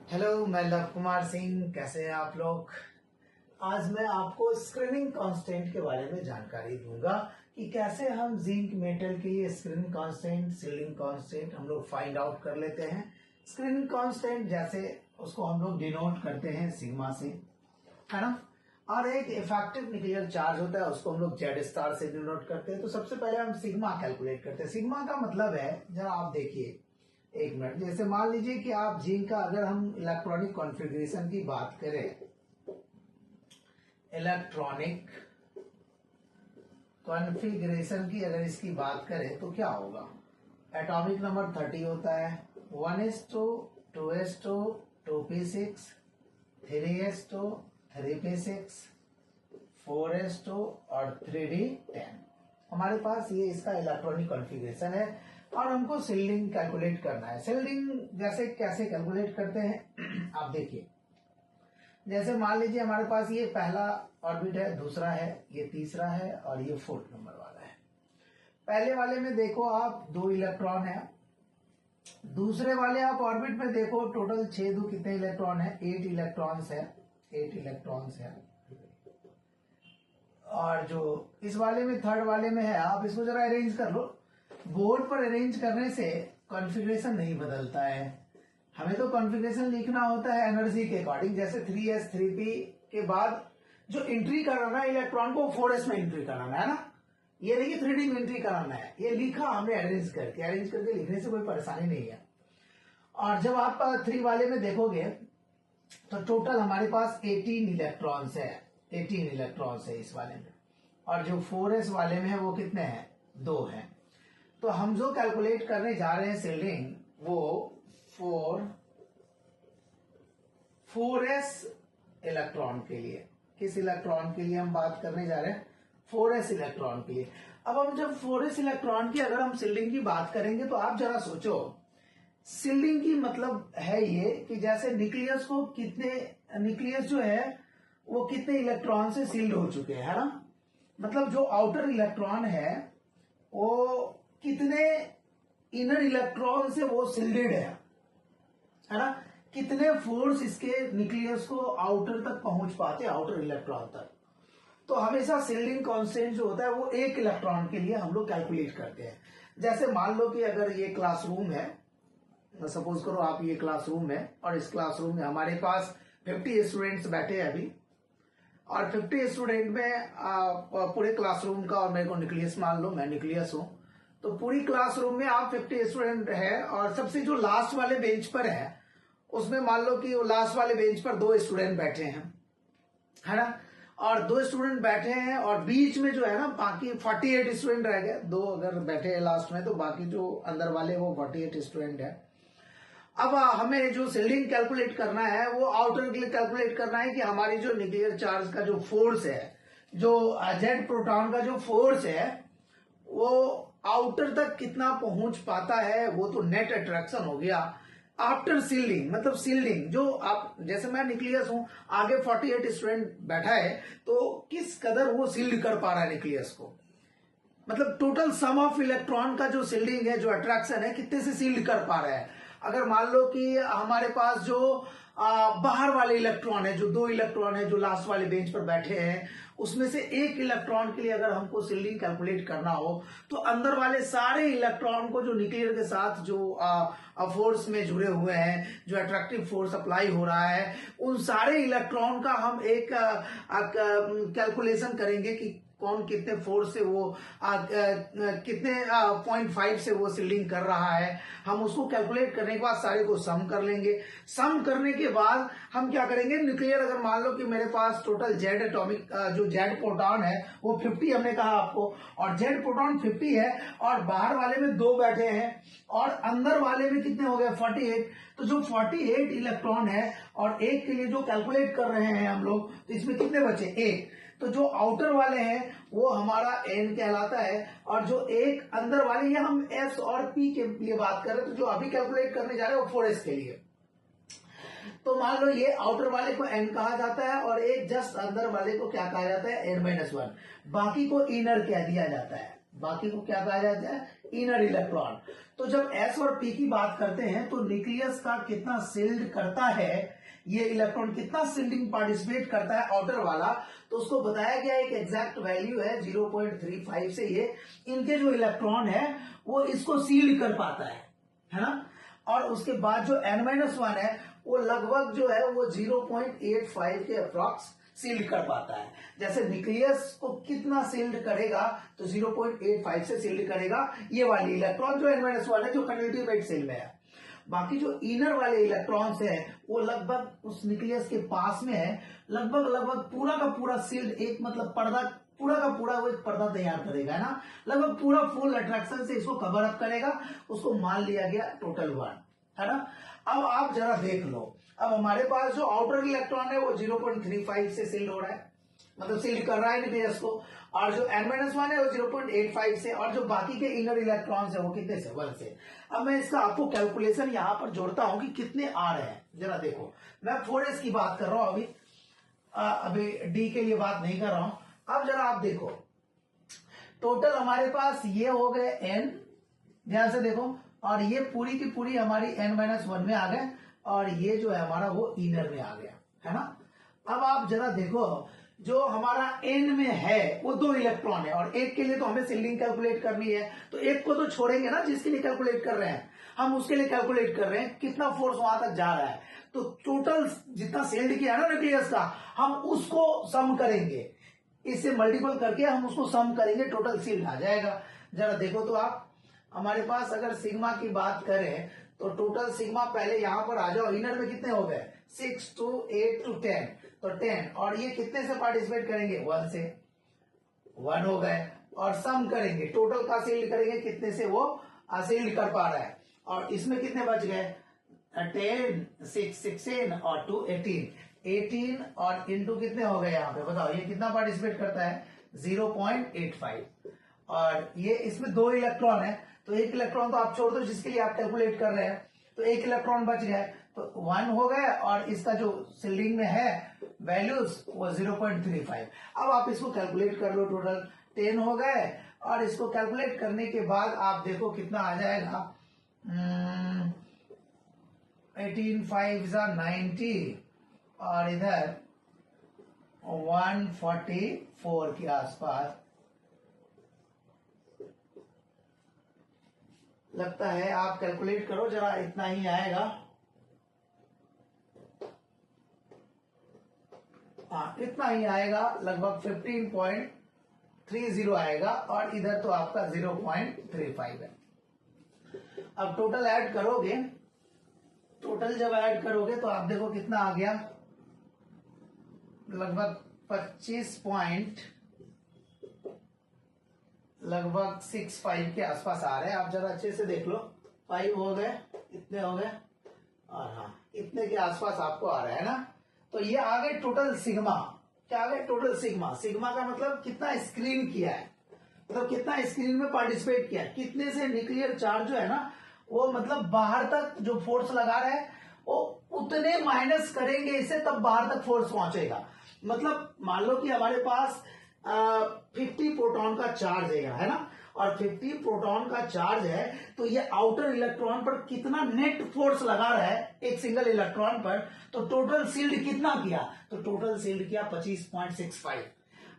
Hello, मैं love Kumar Singh. कैसे हैं आप लोग। आज मैं आपको स्क्रीनिंग कांस्टेंट के बारे में जानकारी दूंगा कि कैसे हम जिंक मेटल की स्क्रीनिंग कांस्टेंट, सील्डिंग कांस्टेंट हम लोग फाइंड आउट कर लेते हैं। स्क्रीनिंग कांस्टेंट जैसे उसको हम लोग डिनोट करते हैं सिग्मा से, है ना। और एक इफेक्टिव न्यूक्लियर चार्ज होता है, उसको हम लोग जेड स्टार से डिनोट करते हैं। तो सबसे पहले हम सिग्मा कैलकुलेट करते हैं। सिग्मा का मतलब है, जरा आप देखिए एक मिनट, जैसे मान लीजिए कि आप जिंक का, अगर हम इलेक्ट्रॉनिक कॉन्फ़िगरेशन की बात करें, इलेक्ट्रॉनिक कॉन्फ़िगरेशन की अगर इसकी बात करें तो क्या होगा। एटॉमिक नंबर 30 होता है, 1s2 2s2 2p6 3s2 3p6 4s2 और 3d10। हमारे पास ये इसका इलेक्ट्रॉनिक कॉन्फ़िगरेशन है और हमको सील्डिंग कैलकुलेट करना है। सील्डिंग जैसे कैसे कैलकुलेट करते हैं आप देखिए। जैसे मान लीजिए हमारे पास ये पहला ऑर्बिट है, दूसरा है, ये तीसरा है और ये फोर्थ नंबर वाला है। पहले वाले में देखो आप 2 इलेक्ट्रॉन है, दूसरे वाले आप ऑर्बिट में देखो टोटल 6 दो कितने इलेक्ट्रॉन है, 8 इलेक्ट्रॉन्स है, 8 इलेक्ट्रॉन्स है। और जो इस वाले में थर्ड वाले में है, आप इसको जरा अरेंज कर लो। बोर्ड पर अरेंज करने से कॉन्फ़िगरेशन नहीं बदलता है, हमें तो कॉन्फ़िगरेशन लिखना होता है एनर्जी के अकॉर्डिंग। जैसे 3s 3p के बाद जो एंट्री कराना है इलेक्ट्रॉन को 4s में एंट्री कराना है ना, ये देखिए 3d में एंट्री कराना है। ये लिखा हमने अरेंज करके लिखने से कोई परेशानी नहीं है। और जब आप 3 वाले में देखोगे तो टोटल हमारे पास 18 इलेक्ट्रॉन्स है, 18 इलेक्ट्रॉन्स है इस वाले में। और जो 4s वाले में है वो कितने हैं, 2 हैं। तो हम जो कैलकुलेट करने जा रहे हैं सील्डिंग, वो 4s इलेक्ट्रॉन के लिए। किस इलेक्ट्रॉन के लिए हम बात करने जा रहे हैं, 4s इलेक्ट्रॉन के लिए। अब हम जब 4s इलेक्ट्रॉन की अगर हम सील्डिंग की बात करेंगे तो आप जरा सोचो, सील्डिंग की मतलब है ये कि जैसे न्यूक्लियस को कितने, न्यूक्लियस जो है वो कितने इलेक्ट्रॉन से सील्ड हो चुके हैं, है ना। मतलब जो आउटर इलेक्ट्रॉन है वो कितने इनर इलेक्ट्रॉन से वो सील्डेड है ना। कितने फोर्स इसके न्यूक्लियस को आउटर तक पहुंच पाते हैं, आउटर इलेक्ट्रॉन तक। तो हमेशा सील्डिंग कांस्टेंट जो होता है वो एक इलेक्ट्रॉन के लिए हम लोग कैलकुलेट करते हैं। जैसे मान लो कि अगर ये क्लासरूम है, सपोज करो आप ये क्लासरूम है और इस क्लासरूम में हमारे पास 50 स्टूडेंट्स बैठे हैं अभी, और 50 स्टूडेंट में पूरे क्लासरूम का, और मेरे को न्यूक्लियस मान लो, मैं न्यूक्लियस हूं, तो पूरी क्लासरूम में आप 50 स्टूडेंट है और सबसे जो लास्ट वाले बेंच पर है उसमें मान लो कि वो लास्ट वाले बेंच पर 2 स्टूडेंट बैठे हैं, है ना। और 2 स्टूडेंट बैठे हैं और बीच में जो है ना बाकी 48 स्टूडेंट रह गए। 2 अगर बैठे हैं लास्ट में तो बाकी जो अंदर वाले वो 48 स्टूडेंट है। अब हमें जो सील्डिंग कैलकुलेट करना है वो आउटर के लिए कैलकुलेट करना है कि हमारी जो न्यूक्लियर चार्ज का जो फोर्स है, जो जेड प्रोटॉन का जो फोर्स है वो आउटर तक कितना पहुंच पाता है। वो तो नेट अट्रैक्शन हो गया आफ्टर सील्डिंग। मतलब सील्डिंग जो आप, जैसे मैं न्यूक्लियस हूं, आगे 48 स्टूडेंट बैठा है, तो किस कदर वो सील्ड कर पा रहा है न्यूक्लियस को। मतलब टोटल सम ऑफ इलेक्ट्रॉन का जो सील्डिंग है, जो अट्रैक्शन है, कितने से सील्ड कर पा रहा है। अगर मान लो कि हमारे पास जो बाहर वाले इलेक्ट्रॉन है, जो 2 इलेक्ट्रॉन है जो लास्ट वाले बेंच पर बैठे हैं, उसमें से एक इलेक्ट्रॉन के लिए अगर हमको सील्डिंग कैलकुलेट करना हो तो अंदर वाले सारे इलेक्ट्रॉन को जो न्यूक्लियर के साथ जो फोर्स में जुड़े हुए हैं, जो अट्रैक्टिव फोर्स अप्लाई हो रहा है, उन सारे इलेक्ट्रॉन का हम एक कैलकुलेशन करेंगे कि कौन कितने फोर्स से वो कितने 0.5 से वो सील्डिंग कर रहा है। हम उसको कैलकुलेट करने के बाद सारे को सम कर लेंगे। सम करने के बाद हम क्या करेंगे, न्यूक्लियर अगर मान लो कि मेरे पास टोटल जेड एटॉमिक जो जेड प्रोटॉन है वो 50 हमने कहा आपको, और जेड प्रोटॉन 50 है और बाहर वाले में 2 बैठे हैं और अंदर वाले में कितने हो गए 48। तो जो 48 इलेक्ट्रॉन है और एक के लिए जो कैलकुलेट कर रहे हैं हम लोग, तो इसमें कितने बचे, 1। तो जो आउटर वाले हैं वो हमारा एन कहलाता है, और जो एक अंदर वाले, ये हम एस और पी के लिए बात कर रहे हैं, तो जो अभी कैलकुलेट करने जा रहे हैं वो 4s के लिए। तो मान लो ये आउटर वाले को एन कहा जाता है और एक जस्ट अंदर वाले को क्या कहा जाता है, n-1। बाकी को इनर कह दिया जाता है, बाकी को क्या कहा जाता है, इनर इलेक्ट्रॉन। तो जब s और p की बात करते हैं तो न्यूक्लियस का कितना सील्ड करता है, ये इलेक्ट्रॉन कितना सील्डिंग पार्टिसिपेट करता है आउटर वाला, तो उसको बताया गया एक एग्जैक्ट वैल्यू है 0.35 से ये इनके जो इलेक्ट्रॉन है वो इसको सील्ड कर पाता है ना। और उसके बाद जो n-1 है वो लगभग जो है वो 0.85 के अप्रॉक्स सील्ड कर पाता है। जैसे न्यूक्लियस को कितना सील्ड करेगा, तो 0.85 से सील्ड करेगा ये वाली इलेक्ट्रॉन जो n-1 है जो कंडक्टिव सेल में है। बाकी जो इनर वाले इलेक्ट्रॉन्स है वो लगभग उस न्यूक्लियस के पास में है, लगभग पूरा का पूरा सील्ड, एक मतलब पर्दा, पूरा का पूरा वो एक पर्दा तैयार करेगा, है ना, लगभग पूरा फुल अट्रैक्शन से इसको कवर अप करेगा, उसको मान लिया गया टोटल 1, है ना। अब आप जरा देख लो, अब हमारे पास जो आउटर इलेक्ट्रॉन है वो 0.35 से सील्ड हो रहा है, मतलब सील्ड कर रहा है न्यूक्लियस को, और जो n-1 है वो 0.85 से, और जो बाकी के इनर इलेक्ट्रॉन्स है वो कितने से, 1 से। अब मैं इसका आपको कैलकुलेशन यहां पर जोड़ता हूं कि कितने आ रहे हैं, जरा देखो। मैं 4s की बात कर रहा हूं अभी d के लिए बात नहीं कर रहा हूं। अब जरा आप देखो, टोटल हमारे पास ये हो गए n, ध्यान से देखो, और ये पूरी की पूरी हमारी n-1 में आ गए, और ये जो है हमारा वो इनर में आ गया, है ना। अब आप जरा देखो, जो हमारा n में है वो 2 इलेक्ट्रॉन है, और एक के लिए तो हमें सील्डिंग कैलकुलेट करनी है, तो एक को तो छोड़ेंगे ना जिसके लिए कैलकुलेट कर रहे हैं, हम उसके लिए कैलकुलेट कर रहे हैं कितना फोर्स वहां तक जा रहा है। तो टोटल जितना सील्ड किया ना न्यूक्लियस का, हम उसको सम करेंगे, इससे मल्टीपल करके हम उसको सम करेंगे, टोटल सील्ड आ जाएगा। जरा देखो तो आप, हमारे पास अगर सिग्मा की बात करें तो टोटल सिग्मा, पहले यहां पर आ जाओ, इनर में कितने हो गए, 6 to 8 to 10, तो 10, और ये कितने से पार्टिसिपेट करेंगे, 1 से, 1 हो गए, और सम करेंगे, टोटल का सील्ड करेंगे कितने से वो सील्ड कर पा रहा है, और इसमें कितने बच गए, 10, 6, 16 और 2, 18 और इंटू कितने हो गए यहाँ पे, बताओ ये कितना पार्टिसिपेट करता है, 0.85, और ये इसमें 2 इलेक्ट्रॉन है, तो एक इलेक्ट्रॉन तो आप छोड़ दो जिसके लिए आप कैलकुलेट कर रहे हैं, तो एक इलेक्ट्रॉन बच गया, तो 1 हो गया, और इसका जो सील्डिंग में है वैल्यूज वो 0.35। अब आप इसको कैलकुलेट कर लो, टोटल 10 हो गए, और इसको कैलकुलेट करने के बाद आप देखो कितना आ जाएगा, 18 5 90, और इधर 144 के आसपास लगता है। आप कैलकुलेट करो जरा, इतना ही आएगा, हाँ इतना ही आएगा, लगभग 15.30 आएगा, और इधर तो आपका 0.35 है। अब टोटल ऐड करोगे, टोटल जब ऐड करोगे तो आप देखो कितना आ गया, लगभग 65 के आसपास आ रहे हैं। आप जरा अच्छे से देख लो, 5 हो गए, इतने हो गए, और हाँ इतने के आसपास आपको आ रहा है ना। तो ये आ गए टोटल सिग्मा, क्या आ गए, टोटल सिग्मा। सिग्मा का मतलब कितना स्क्रीन किया है, मतलब कितना स्क्रीन में पार्टिसिपेट किया है, कितने से न्यूक्लियर चार्ज जो है ना वो मतलब बाहर तक जो फोर्स लगा रहा है वो उतने माइनस करेंगे इसे, तब बाहर तक फोर्स पहुंचेगा। मतलब मान लो कि हमारे पास 50 प्रोटॉन का चार्ज है ना, और 50 प्रोटॉन का चार्ज है, तो ये आउटर इलेक्ट्रॉन पर कितना नेट फोर्स लगा रहा है एक सिंगल इलेक्ट्रॉन पर, तो टोटल सील्ड कितना किया, तो टोटल सील्ड किया 25.65।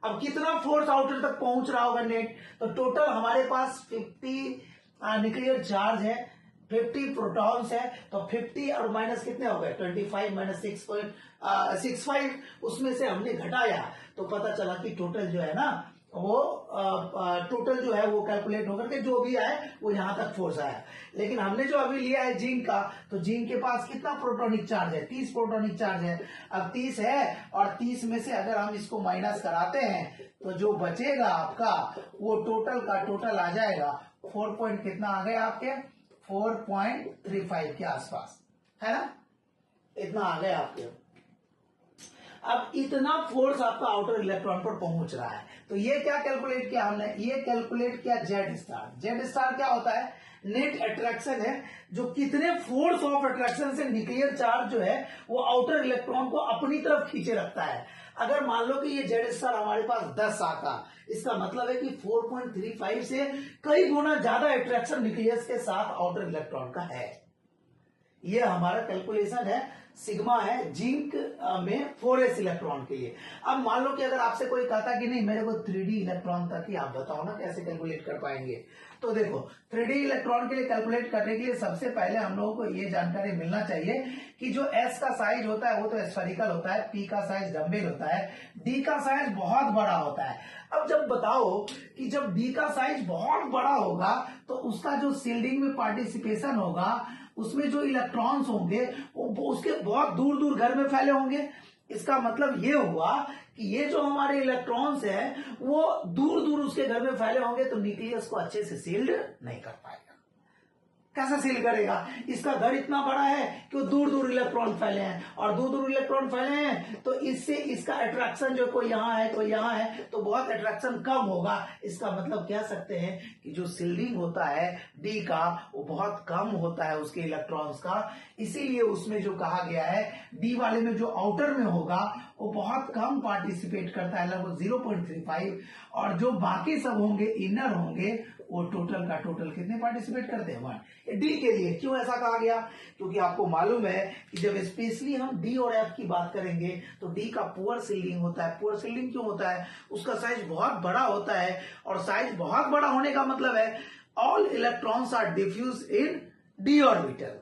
अब कितना फोर्स आउटर तक पहुंच रहा होगा नेट, तो टोटल हमारे पास 50 न्यूक्लियर चार्ज है, 50 प्रोटॉन्स है, तो 50 और माइनस कितने हो गए, 25 माइनस 6.65, उसमें से हमने घटाया तो पता चला कि टोटल जो है ना वो टोटल जो है वो कैलकुलेट होकर के जो भी आए वो यहां तक फोर्स आया। लेकिन हमने जो अभी लिया है जिंक का, तो जिंक के पास कितना प्रोटॉनिक चार्ज है, 30 प्रोटॉनिक चार्ज है। अब 30 है, और 30 में से अगर हम इसको माइनस कराते हैं तो जो बचेगा आपका वो टोटल का टोटल आ जाएगा 4 पॉइंट कितना आ गया आपके, 4.35 के आसपास, है ना, इतना आ गया आपके। अब इतना फोर्स आपका आउटर इलेक्ट्रॉन पर पहुंच रहा है, तो ये क्या कैलकुलेट किया हमने, ये कैलकुलेट किया जेड स्टार। जेड स्टार क्या होता है, नेट अट्रैक्शन है, जो कितने फोर्स ऑफ अट्रैक्शन से न्यूक्लियर चार्ज जो है वो आउटर इलेक्ट्रॉन को अपनी तरफ खींचे रखता है। अगर मान लो कि ये जेड स्टार हमारे पास 10 आता, इसका मतलब है कि 4.35 से कई गुना ज्यादा अट्रैक्शन न्यूक्लियस के साथ आउटर इलेक्ट्रॉन का है। ये हमारा कैलकुलेशन है, सिग्मा है जिंक में 4s इलेक्ट्रॉन के लिए। अब मान लो कि अगर आपसे कोई कहता कि नहीं मेरे को 3d इलेक्ट्रॉन तक ही आप बताओ ना कैसे कैलकुलेट कर पाएंगे, तो देखो 3d इलेक्ट्रॉन के लिए कैलकुलेट करने के लिए सबसे पहले हम लोगों को ये जानकारी मिलना चाहिए कि जो s का साइज होता है वो तो स्फेरिकल होता है, p का साइज डम्बेल होता है, d का साइज बहुत बड़ा होता है। अब जब बताओ कि जब d का साइज बहुत बड़ा होगा तो उसका जो शील्डिंग में पार्टिसिपेशन होगा, उसमें जो इलेक्ट्रॉन्स होंगे वो उसके बहुत दूर दूर घर में फैले होंगे। इसका मतलब ये हुआ कि ये जो हमारे इलेक्ट्रॉन्स हैं वो दूर दूर उसके घर में फैले होंगे, तो न्यूक्लियस को अच्छे से सील्ड नहीं कर पाएगा। कैसे सील करेगा? इसका घर इतना बड़ा है कि दूर दूर इलेक्ट्रॉन फैले हैं, और दूर दूर इलेक्ट्रॉन फैले हैं तो इससे इसका अट्रैक्शन जो कोई यहाँ है कोई यहाँ है तो बहुत अट्रैक्शन कम होगा। इसका मतलब कह सकते हैं कि जो सील्डिंग होता है डी का वो बहुत कम होता है उसके इलेक्ट्रॉन्स का, इसीलिए उसमें जो कहा गया है डी वाले में जो आउटर में होगा वो बहुत कम पार्टिसिपेट करता है, लगभग 0.35, और जो बाकी सब होंगे इनर होंगे वो टोटल का टोटल कितने पार्टिसिपेट करते हैं 1। डी के लिए क्यों ऐसा कहा गया? क्योंकि आपको मालूम है कि जब स्पेशली हम डी और एफ की बात करेंगे तो डी का पुअर सील्डिंग होता है। पुअर सील्डिंग क्यों होता है? उसका साइज बहुत बड़ा होता है, और साइज बहुत बड़ा होने का मतलब है all electrons are diffuse in d orbital.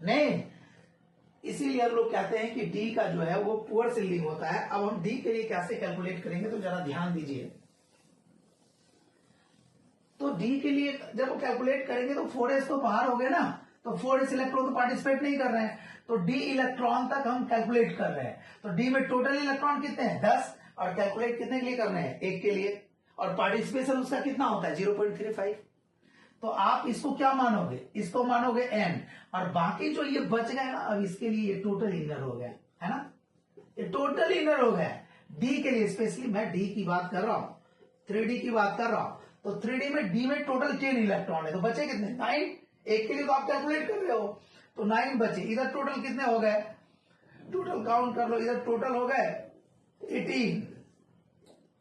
नहीं, इसीलिए हम लोग कहते हैं कि डी का जो है वो पुअर सील्डिंग होता है। अब हम डी के लिए कैसे कैलकुलेट करेंगे तो जरा ध्यान दीजिए। तो डी के लिए जब कैलकुलेट करेंगे तो 4s तो बाहर हो गए ना, तो 4s इलेक्ट्रॉन तो पार्टिसिपेट नहीं कर रहे हैं, तो डी इलेक्ट्रॉन तक हम कैलकुलेट कर रहे हैं। तो डी में टोटल इलेक्ट्रॉन कितने हैं 10, और कैलकुलेट कितने के लिए कर रहे हैं 1 के लिए, और पार्टिसिपेशन उसका कितना होता है 0.35। तो आप इसको क्या मानोगे? इसको मानोगे n, और बाकी जो ये बच गए ना अब इसके लिए ये टोटल इनर हो गया है ना, ये टोटल इनर हो गया डी के लिए। स्पेशली मैं डी की बात कर रहा हूं, 3d की बात कर रहा हूं। तो 3d में डी में टोटल 10 इलेक्ट्रॉन है, तो बचे कितने 9। एक के लिए तो आप कैलकुलेट कर रहे हो, तो 9 बचे। इधर टोटल कितने हो गए? टोटल काउंट कर लो, इधर टोटल हो गए 18,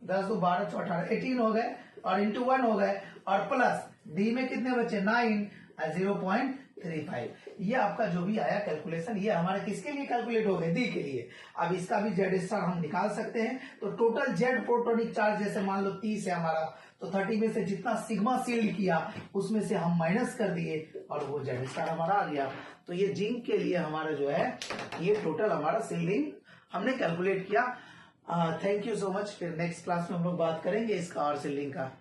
10 2 12 4 18, 18 हो गए, और इंटू 1 हो गए, और प्लस डी में कितने बचे 9 0.35। ये आपका जो भी आया कैलकुलेशन, ये हमारे किसके लिए कैलकुलेट हो गए? डी के लिए। अब इसका भी जेड स्टार हम निकाल सकते हैं। तो टोटल जेड प्रोटोनिक चार्ज जैसे मान लो 30 है हमारा, तो 30 में से जितना सिग्मा सील्ड किया उसमें से हम माइनस कर दिए और वो जेड स्टार हमारा आ गया। तो ये जिंक के लिए हमारा जो है ये टोटल हमारा सील्डिंग हमने कैलकुलेट किया। Thank you so much. फिर नेक्स्ट क्लास में हम लोग बात करेंगे इसका और सील्डिंग का।